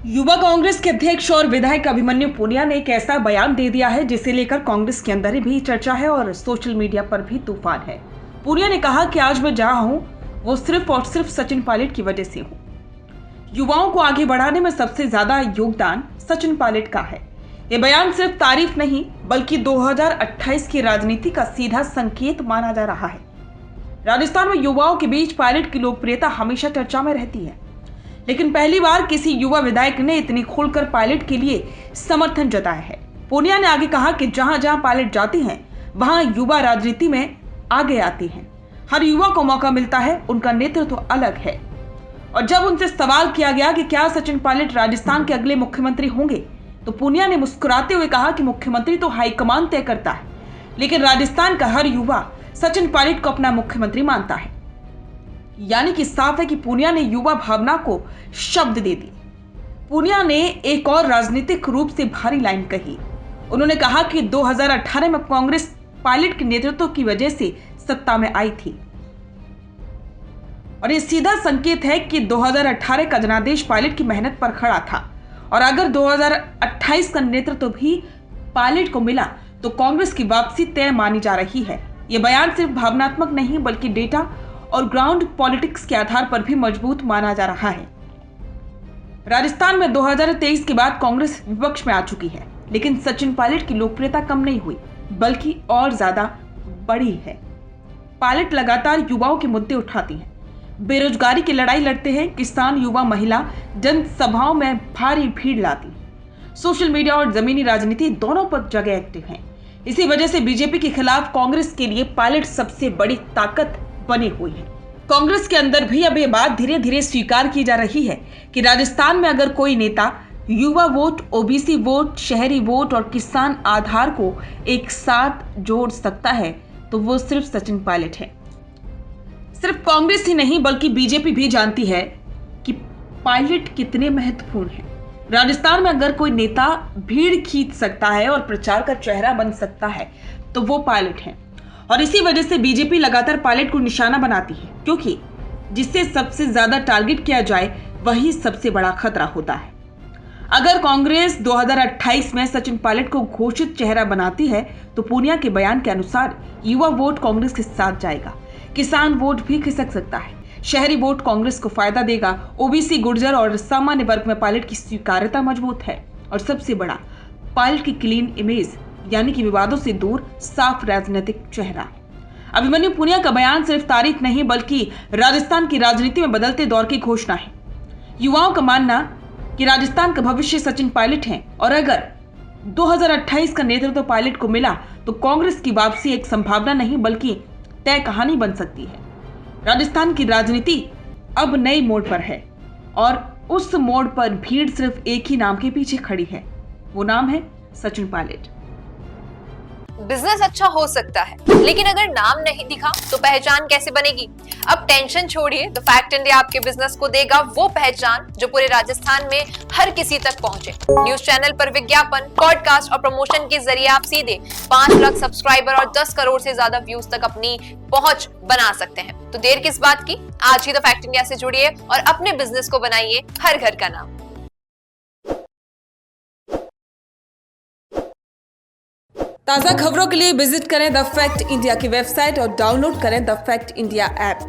युवा कांग्रेस के अध्यक्ष और विधायक अभिमन्यु पुनिया ने एक ऐसा बयान दे दिया है जिसे लेकर कांग्रेस के अंदर भी चर्चा है और सोशल मीडिया पर भी तूफान है। पुनिया ने कहा कि आज मैं जहां हूं वो सिर्फ और सिर्फ सचिन पायलट की वजह से हूं। युवाओं को आगे बढ़ाने में सबसे ज्यादा योगदान सचिन पायलट का है। ये बयान सिर्फ तारीफ नहीं बल्कि 2028 की राजनीति का सीधा संकेत माना जा रहा है। राजस्थान में युवाओं के बीच पायलट की लोकप्रियता हमेशा चर्चा में रहती है, लेकिन पहली बार किसी युवा विधायक ने इतनी खुलकर पायलट के लिए समर्थन जताया है। पुनिया ने आगे कहा कि जहां जहां पायलट जाती हैं, वहां युवा राजनीति में आगे आती हैं। हर युवा को मौका मिलता है, उनका नेतृत्व तो अलग है। और जब उनसे सवाल किया गया कि क्या सचिन पायलट राजस्थान के अगले मुख्यमंत्री होंगे, तो पुनिया ने मुस्कुराते हुए कहा कि मुख्यमंत्री तो हाईकमान तय करता है, लेकिन राजस्थान का हर युवा सचिन पायलट को अपना मुख्यमंत्री मानता है। यानी कि साफ है कि पुनिया ने युवा भावना को शब्द दे दी। पुनिया ने एक और राजनीतिक रूप से भारी लाइन कही। उन्होंने कहा कि 2018 में कांग्रेस पायलट के नेतृत्व की वजह से सत्ता में आई थी और ये सीधा संकेत है कि 2018 का जनादेश पायलट की मेहनत पर खड़ा था और अगर 2028 का नेतृत्व भी पायलट को मिला तो कांग्रेस की वापसी तय मानी जा रही है। यह बयान सिर्फ भावनात्मक नहीं बल्कि डेटा और ग्राउंड पॉलिटिक्स के आधार पर भी मजबूत माना जा रहा है। राजस्थान में 2023 के बाद कांग्रेस विपक्ष में आ चुकी है, लेकिन सचिन पायलट की लोकप्रियता कम नहीं हुई बल्कि और ज्यादा बढ़ी है। पायलट लगातार युवाओं के मुद्दे उठाती हैं, बेरोजगारी की लड़ाई लड़ते हैं, किसान, युवा, महिला जनसभाओं में भारी भीड़ लाती है। सोशल मीडिया और जमीनी राजनीति दोनों पर जगह एक्टिव हैं। इसी वजह से बीजेपी के खिलाफ कांग्रेस के लिए पायलट सबसे बड़ी ताकत बनी हुई है। कांग्रेस के अंदर भी अब ये बात धीरे धीरे स्वीकार की जा रही है कि राजस्थान में अगर कोई नेता युवा वोट, ओबीसी वोट, शहरी वोट और किसान आधार को एक साथ जोड़ सकता है तो वो सिर्फ सचिन पायलट है। सिर्फ कांग्रेस ही नहीं बल्कि बीजेपी भी जानती है कि पायलट कितने महत्वपूर्ण हैं। राजस्थान में अगर कोई नेता भीड़ खींच सकता है और प्रचार का चेहरा बन सकता है तो वो पायलट है। और इसी वजह से बीजेपी लगातार पायलट को निशाना बनाती है, क्योंकि जिससे सबसे ज्यादा टारगेट किया जाए वही सबसे बड़ा खतरा होता है। अगर कांग्रेस 2028 में सचिन पायलट को घोषित चेहरा बनाती है तो पुनिया के बयान के अनुसार युवा वोट कांग्रेस के साथ जाएगा, किसान वोट भी खिसक सकता है, शहरी वोट कांग्रेस को फायदा देगा, ओबीसी, गुर्जर और सामान्य वर्ग में पायलट की स्वीकार्यता मजबूत है और सबसे बड़ा पायलट की क्लीन इमेज यानी कि विवादों से दूर साफ राजनीतिक चेहरा। अभिमन्यु पुनिया का बयान सिर्फ तारीख नहीं बल्कि राजस्थान की राजनीति में बदलते दौर की घोषणा है। युवाओं का मानना कि राजस्थान का भविष्य सचिन पायलट है और अगर 2028 का नेतृत्व पायलट को मिला तो कांग्रेस की वापसी एक संभावना नहीं बल्कि तय कहानी बन सकती है। राजस्थान की राजनीति अब नए मोड़ पर है और उस मोड़ पर भीड़ सिर्फ एक ही नाम के पीछे खड़ी है, वो नाम है सचिन पायलट। बिजनेस अच्छा हो सकता है, लेकिन अगर नाम नहीं दिखा तो पहचान कैसे बनेगी? अब टेंशन छोड़िए, द फैक्ट इंडिया आपके बिजनेस को देगा वो पहचान जो पूरे राजस्थान में हर किसी तक पहुंचे। न्यूज चैनल पर विज्ञापन, पॉडकास्ट और प्रमोशन के जरिए आप सीधे 5 लाख सब्सक्राइबर और 10 करोड़ से ज्यादा व्यूज तक अपनी पहुंच बना सकते हैं। तो देर किस बात की, आज ही द फैक्ट इंडिया से जुड़िए और अपने बिजनेस को बनाइए हर घर का नाम। ताज़ा खबरों के लिए विजिट करें द फैक्ट इंडिया की वेबसाइट और डाउनलोड करें द फैक्ट इंडिया ऐप।